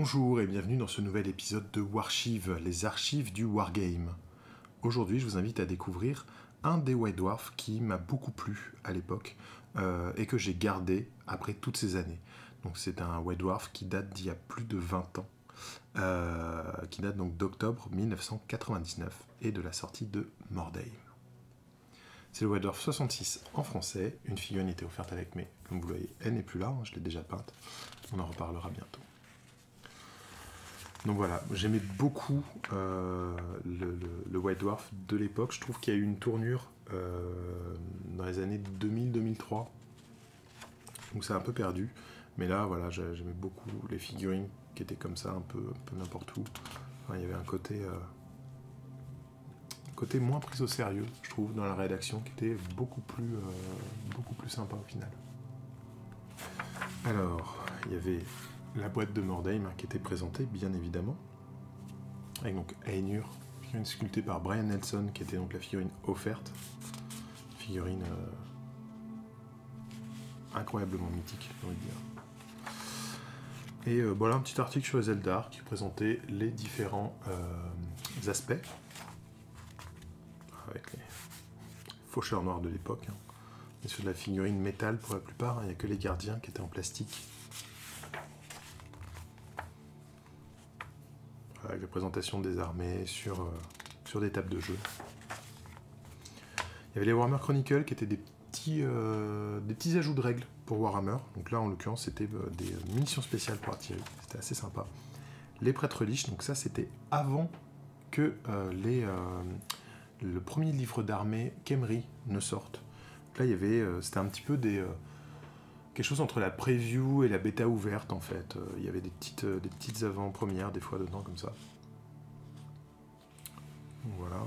Bonjour et bienvenue dans ce nouvel épisode de Warchive, les archives du Wargame. Aujourd'hui, je vous invite à découvrir un des White Dwarfs qui m'a beaucoup plu à l'époque et que j'ai gardé après toutes ces années. Donc c'est un White Dwarf qui date d'il y a plus de 20 ans, qui date donc d'octobre 1999 et de la sortie de Mordheim. C'est le White Dwarf 66 en français, une figurine était offerte avec, mais comme vous le voyez, elle n'est plus là, je l'ai déjà peinte, on en reparlera bientôt. Donc voilà, j'aimais beaucoup le White Dwarf de l'époque. Je trouve qu'il y a eu une tournure dans les années 2000-2003, donc c'est un peu perdu. Mais là, voilà, j'aimais beaucoup les figurines qui étaient comme ça, un peu n'importe où. Enfin, il y avait un côté moins pris au sérieux, je trouve, dans la rédaction, qui était beaucoup plus sympa au final. Alors, il y avait la boîte de Mordheim qui était présentée, bien évidemment, avec donc Ainur, figurine sculptée par Brian Nelson, qui était donc la figurine offerte, figurine incroyablement mythique, j'ai envie de dire. Et voilà un petit article sur les Eldar qui présentait les différents aspects, avec les faucheurs noirs de l'époque, et sur de la figurine métal pour la plupart, il n'y a que les gardiens qui étaient en plastique. Avec la présentation des armées sur des tables de jeu. Il y avait les Warhammer Chronicles qui étaient des petits ajouts de règles pour Warhammer. Donc là, en l'occurrence, c'était des munitions spéciales pour artillerie. C'était assez sympa. Les prêtres liches, donc ça, c'était avant que le premier livre d'armée Khemri ne sorte. Donc là, il y avait, c'était un petit peu quelque chose entre la preview et la bêta ouverte, en fait. Il y avait des petites avant-premières, des fois, dedans, comme ça. Voilà.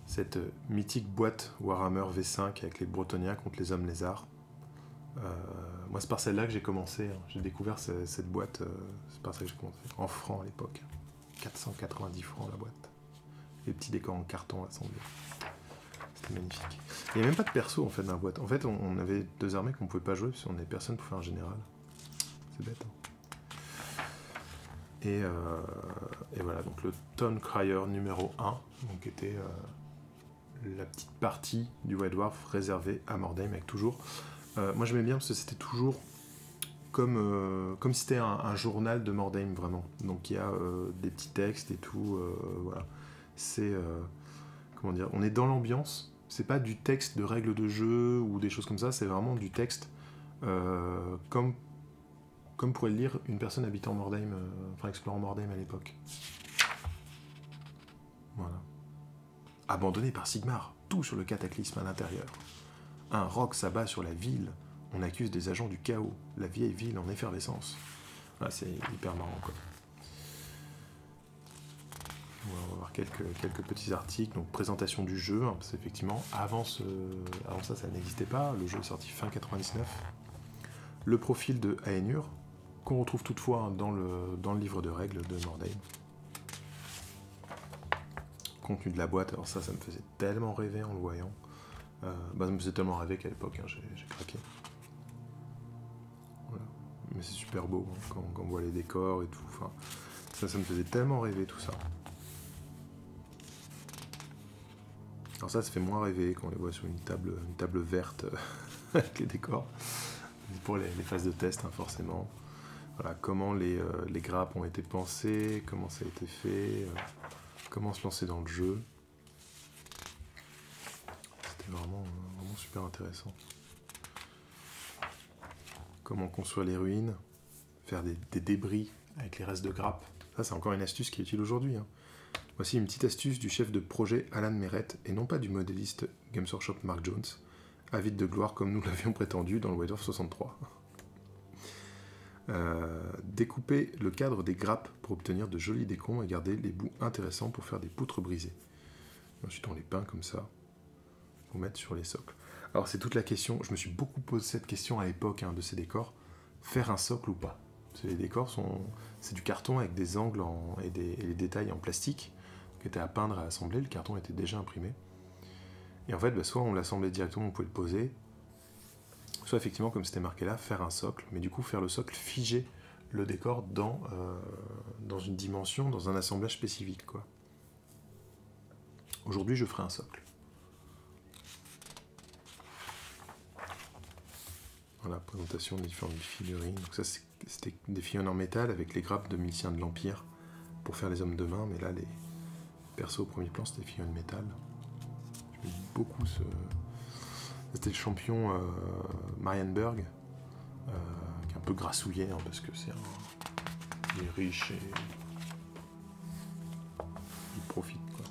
Cette mythique boîte Warhammer V5 avec les Bretoniens contre les hommes lézards. Moi, c'est par celle-là que j'ai commencé. J'ai découvert cette boîte, c'est par celle que j'ai commencé. En francs à l'époque. 490 francs la boîte. Les petits décors en carton assemblés. C'était magnifique. Il n'y a même pas de perso en fait dans la boîte. En fait, on avait deux armées qu'on ne pouvait pas jouer parce qu'on n'avait personne pour faire un général. C'est bête. Et voilà, donc le Town Crier numéro 1, donc était la petite partie du White Dwarf réservée à Mordheim avec toujours. Moi j'aimais bien parce que c'était toujours comme si c'était un journal de Mordheim vraiment. Donc il y a des petits textes et tout. Voilà. C'est comment dire, on est dans l'ambiance. C'est pas du texte de règles de jeu ou des choses comme ça, c'est vraiment du texte comme pourrait le lire une personne habitant Mordheim, explorant Mordheim à l'époque. Voilà. Abandonné par Sigmar, tout sur le cataclysme à l'intérieur. Un roc s'abat sur la ville, on accuse des agents du chaos, la vieille ville en effervescence. Ah, c'est hyper marrant, quoi. On va voir quelques petits articles, donc présentation du jeu, parce qu'effectivement, avant ça n'existait pas, le jeu est sorti fin 99. Le profil de Ainur, qu'on retrouve toutefois dans le livre de règles de Mordheim. Contenu de la boîte, alors ça me faisait tellement rêver en le voyant. Ça me faisait tellement rêver qu'à l'époque, j'ai craqué. Voilà. Mais c'est super beau, quand on voit les décors et tout, enfin, ça me faisait tellement rêver tout ça. Alors ça fait moins rêver quand on les voit sur une table verte avec les décors. Pour les phases de test, forcément. Voilà, comment les grappes ont été pensées, comment ça a été fait, comment se lancer dans le jeu. C'était vraiment super intéressant. Comment construire les ruines, faire des débris avec les restes de grappes. Ça, c'est encore une astuce qui est utile aujourd'hui. Voici une petite astuce du chef de projet Alan Merrett, et non pas du modéliste Games Workshop Mark Jones, avide de gloire comme nous l'avions prétendu dans le White Dwarf 63. Découper le cadre des grappes pour obtenir de jolis décombres et garder les bouts intéressants pour faire des poutres brisées. Ensuite on les peint comme ça pour mettre sur les socles. Alors c'est toute la question, je me suis beaucoup posé cette question à l'époque de ces décors, faire un socle ou pas. Parce que les décors c'est du carton avec des angles et les détails en plastique qui étaient à peindre et à assembler, le carton était déjà imprimé. Et en fait soit on l'assemblait directement, on pouvait le poser, soit effectivement, comme c'était marqué là, faire un socle, mais du coup faire le socle figé le décor dans une dimension, dans un assemblage spécifique, quoi. Aujourd'hui, je ferai un socle. Voilà, présentation des différentes figurines. Donc ça, c'était des figurines en métal avec les grappes de miliciens de l'Empire pour faire les hommes de main, mais là, les persos au premier plan, c'était des figurines métal. J'aime beaucoup ce... C'était le champion Marienberg, qui est un peu grassouillé, hein, parce que il est riche et il profite, quoi.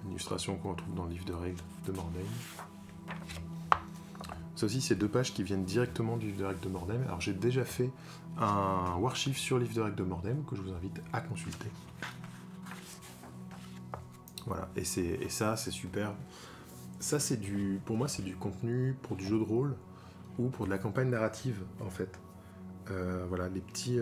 Une illustration qu'on retrouve dans le livre de règles de Mordheim. Ça aussi, c'est 2 pages qui viennent directement du livre de règles de Mordheim. Alors j'ai déjà fait un Warshift sur le livre de règles de Mordheim que je vous invite à consulter. Voilà, et ça, c'est super. Ça, pour moi, c'est du contenu pour du jeu de rôle ou pour de la campagne narrative, en fait. Voilà, des petits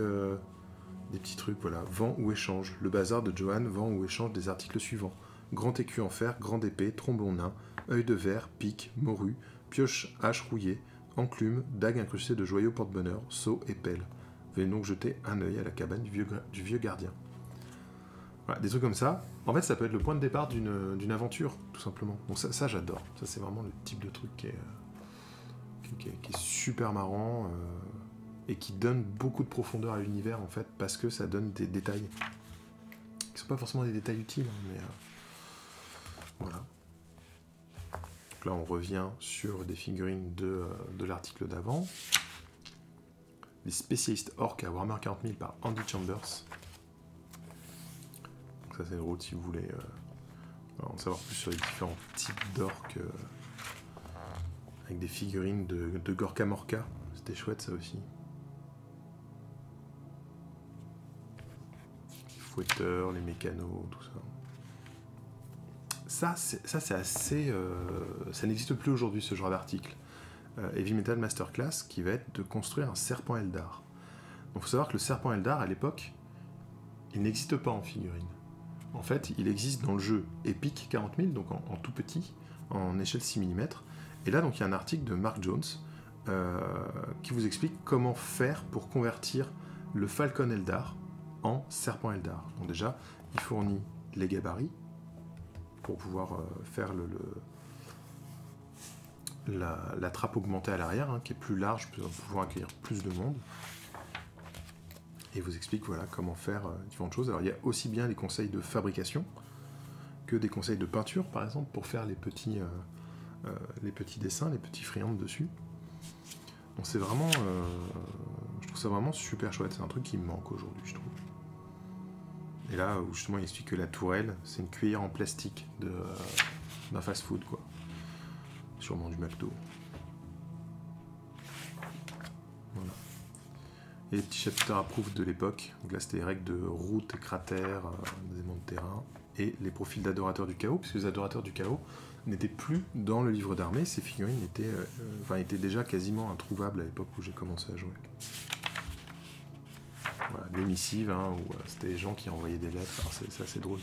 trucs, voilà. Vent ou échange. Le bazar de Johan vend ou échange des articles suivants. Grand écu en fer, grande épée, trombon nain, œil de verre, pique, morue, pioche, hache rouillée, enclume, dague incrustée de joyaux porte-bonheur, seau et pelle. Venez donc jeter un œil à la cabane du vieux gardien. Voilà, des trucs comme ça. En fait, ça peut être le point de départ d'une aventure, tout simplement. Donc ça j'adore. Ça, c'est vraiment le type de truc qui est super marrant et qui donne beaucoup de profondeur à l'univers, en fait, parce que ça donne des détails qui ne sont pas forcément des détails utiles, hein, mais voilà. Donc là, on revient sur des figurines de l'article d'avant. Les spécialistes orques à Warhammer 40 000 par Andy Chambers. Donc ça, c'est drôle si vous voulez en savoir plus sur les différents types d'orques avec des figurines de Gorka Morka. C'était chouette, ça aussi. Les fouetteurs, les mécanos, tout ça. Ça, c'est assez... ça n'existe plus aujourd'hui, ce genre d'article. Heavy Metal Masterclass, qui va être de construire un serpent Eldar. Donc il faut savoir que le serpent Eldar, à l'époque, il n'existe pas en figurine. En fait, il existe dans le jeu Epic 40 000, donc en tout petit, en échelle 6 mm. Et là, donc, il y a un article de Mark Jones qui vous explique comment faire pour convertir le Falcon Eldar en serpent Eldar. Donc déjà, il fournit les gabarits pour pouvoir faire la trappe augmentée à l'arrière, hein, qui est plus large pour pouvoir accueillir plus de monde. Et il vous explique voilà, comment faire différentes choses. Alors il y a aussi bien les conseils de fabrication que des conseils de peinture, par exemple, pour faire les petits dessins, les petits friandes dessus. Donc c'est vraiment... je trouve ça vraiment super chouette. C'est un truc qui me manque aujourd'hui, je trouve. Et là, où justement, il explique que la tourelle, c'est une cuillère en plastique d'un fast-food, quoi. Sûrement du McDo. Voilà. Et les petits chapitres approuvent de l'époque. Donc là, c'était les règles de route et cratères, des éléments de terrain, et les profils d'adorateurs du chaos, puisque les adorateurs du chaos n'étaient plus dans le livre d'armée. Ces figurines étaient déjà quasiment introuvables à l'époque où j'ai commencé à jouer. Voilà, des missives, hein, où c'était les gens qui envoyaient des lettres. Alors c'est assez drôle.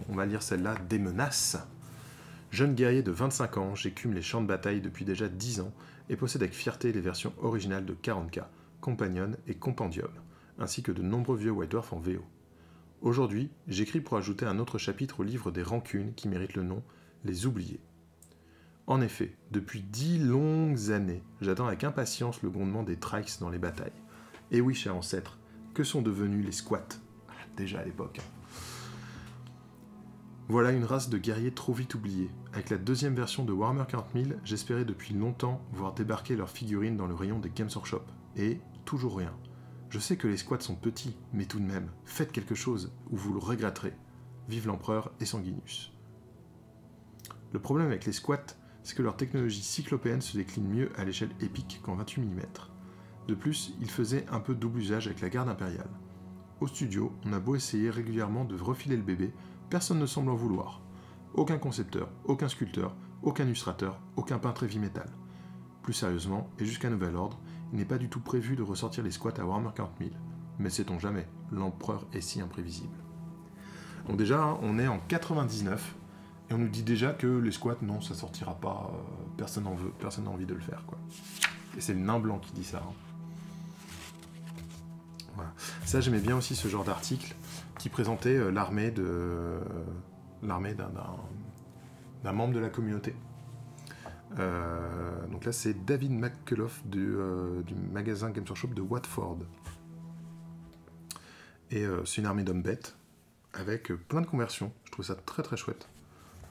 On va lire celle-là. Des menaces. Jeune guerrier de 25 ans, j'écume les champs de bataille depuis déjà 10 ans et possède avec fierté les versions originales de 40K, Companion et Compendium, ainsi que de nombreux vieux White Dwarf en VO. Aujourd'hui, j'écris pour ajouter un autre chapitre au livre des rancunes qui mérite le nom Les Oubliés. En effet, depuis 10 longues années, j'attends avec impatience le grondement des trikes dans les batailles. Et oui, cher ancêtre, que sont devenus les squats? Déjà à l'époque. Voilà une race de guerriers trop vite oubliés. Avec la deuxième version de Warhammer 40 000, j'espérais depuis longtemps voir débarquer leurs figurines dans le rayon des Games Workshop. Et toujours rien. Je sais que les squats sont petits, mais tout de même, faites quelque chose ou vous le regretterez. Vive l'empereur et Sanguinius. Le problème avec les squats, c'est que leur technologie cyclopéenne se décline mieux à l'échelle épique qu'en 28 mm. De plus, ils faisaient un peu double usage avec la garde impériale. Au studio, on a beau essayer régulièrement de refiler le bébé, personne ne semble en vouloir. Aucun concepteur, aucun sculpteur, aucun illustrateur, aucun peintre heavy metal. Plus sérieusement, et jusqu'à nouvel ordre, il n'est pas du tout prévu de ressortir les squats à Warhammer 40 000. Mais sait-on jamais, l'empereur est si imprévisible. Donc déjà, hein, on est en 99, et on nous dit déjà que les squats, non, ça sortira pas, personne n'en veut, personne n'a envie de le faire, quoi. Et c'est le nain blanc qui dit ça. Hein. Voilà. Ça, j'aimais bien aussi ce genre d'article qui présentait l'armée d'un membre de la communauté. Donc là, c'est David McCullough du magasin Games Workshop de Watford. Et c'est une armée d'hommes bêtes avec plein de conversions. Je trouve ça très très chouette.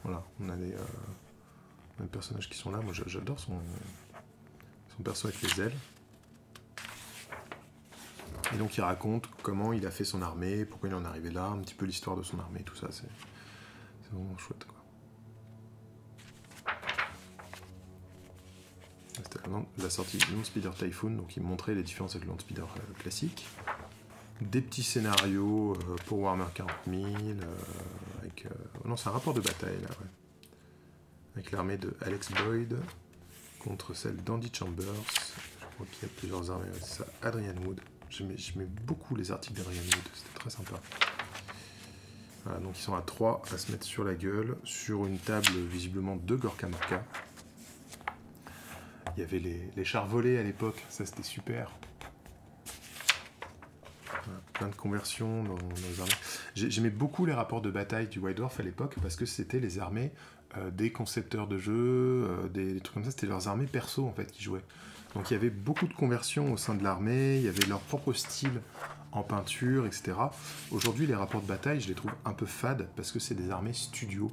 Voilà, on a les personnages qui sont là. Moi, j'adore son perso avec les ailes. Et donc il raconte comment il a fait son armée, pourquoi il en est arrivé là, un petit peu l'histoire de son armée, tout ça, c'est vraiment chouette, quoi. C'était la sortie de Landspeeder Typhoon, donc il montrait les différences avec le Landspeeder classique. Des petits scénarios pour Warhammer 40 000, avec... non, c'est un rapport de bataille, là, ouais. Avec l'armée de Alex Boyd contre celle d'Andy Chambers. Je crois qu'il y a plusieurs armées, c'est ça, Adrian Wood. J'aimais beaucoup les articles d'Adrian Wood, c'était très sympa. Voilà, donc ils sont à 3 à se mettre sur la gueule, sur une table visiblement de Gorka Morka. Il y avait les chars volés à l'époque, ça c'était super. Voilà, plein de conversions dans les armées. J'aimais beaucoup les rapports de bataille du White Dwarf à l'époque parce que c'était les armées des concepteurs de jeux, des trucs comme ça, c'était leurs armées perso en fait qui jouaient. Donc il y avait beaucoup de conversions au sein de l'armée, il y avait leur propre style en peinture, etc. Aujourd'hui, les rapports de bataille, je les trouve un peu fades parce que c'est des armées studio.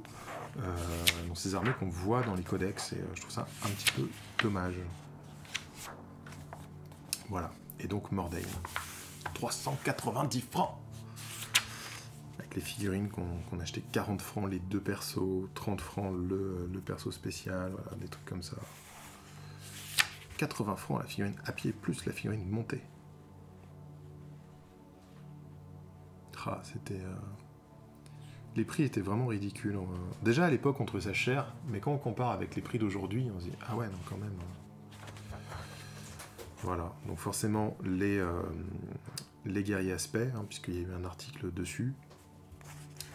Donc ces armées qu'on voit dans les codex, et je trouve ça un petit peu dommage. Voilà. Et donc Mordheim. 390 francs avec les figurines qu'on achetait 40 francs les deux persos, 30 francs le perso spécial, voilà, des trucs comme ça. 80 francs la figurine à pied plus la figurine montée. Ah, c'était... Les prix étaient vraiment ridicules. Déjà à l'époque on trouvait ça cher, mais quand on compare avec les prix d'aujourd'hui, on se dit ah ouais non quand même. Voilà, donc forcément les guerriers aspects, hein, puisqu'il y a eu un article dessus.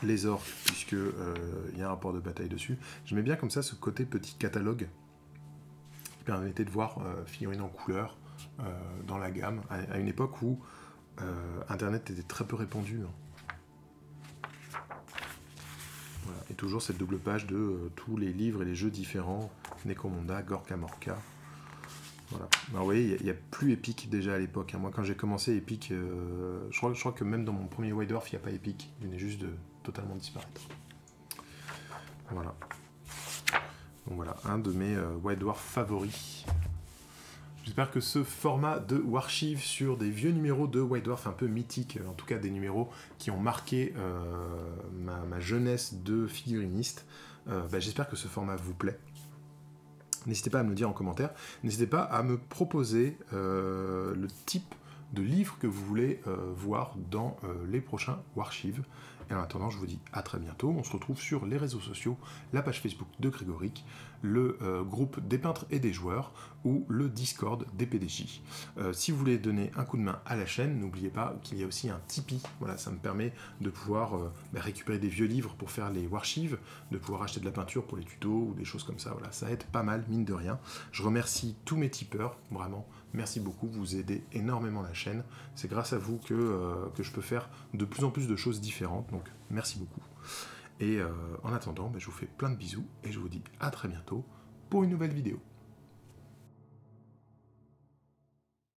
Les orques, puisqu'il y a un rapport de bataille dessus. J'aimais bien comme ça ce côté petit catalogue qui permettait de voir figurines en couleur dans la gamme, à une époque où Internet était très peu répandu. Hein. Voilà. Et toujours cette double page de tous les livres et les jeux différents, Necromunda, Gorka Morka. Voilà. Alors, vous voyez, il y a plus Epic déjà à l'époque. Hein. Moi, quand j'ai commencé Epic, je crois que même dans mon premier White Dwarf, il n'y a pas Epic. Il venait juste de totalement disparaître. Voilà. Donc voilà, un de mes White Dwarf favoris. J'espère que ce format de Warchive sur des vieux numéros de White Dwarf un peu mythiques, en tout cas des numéros qui ont marqué ma jeunesse de figuriniste, j'espère que ce format vous plaît. N'hésitez pas à me le dire en commentaire. N'hésitez pas à me proposer le type de livre que vous voulez voir dans les prochains Warchive. Et en attendant, je vous dis à très bientôt. On se retrouve sur les réseaux sociaux, la page Facebook de Grégoric, le groupe des peintres et des joueurs ou le Discord des PDJ. Si vous voulez donner un coup de main à la chaîne, n'oubliez pas qu'il y a aussi un Tipeee. Voilà, ça me permet de pouvoir récupérer des vieux livres pour faire les Warchives, de pouvoir acheter de la peinture pour les tutos ou des choses comme ça. Voilà, ça aide pas mal, mine de rien. Je remercie tous mes tipeurs, vraiment. Merci beaucoup, vous aidez énormément la chaîne. C'est grâce à vous que je peux faire de plus en plus de choses différentes. Donc merci beaucoup. Et en attendant, je vous fais plein de bisous et je vous dis à très bientôt pour une nouvelle vidéo.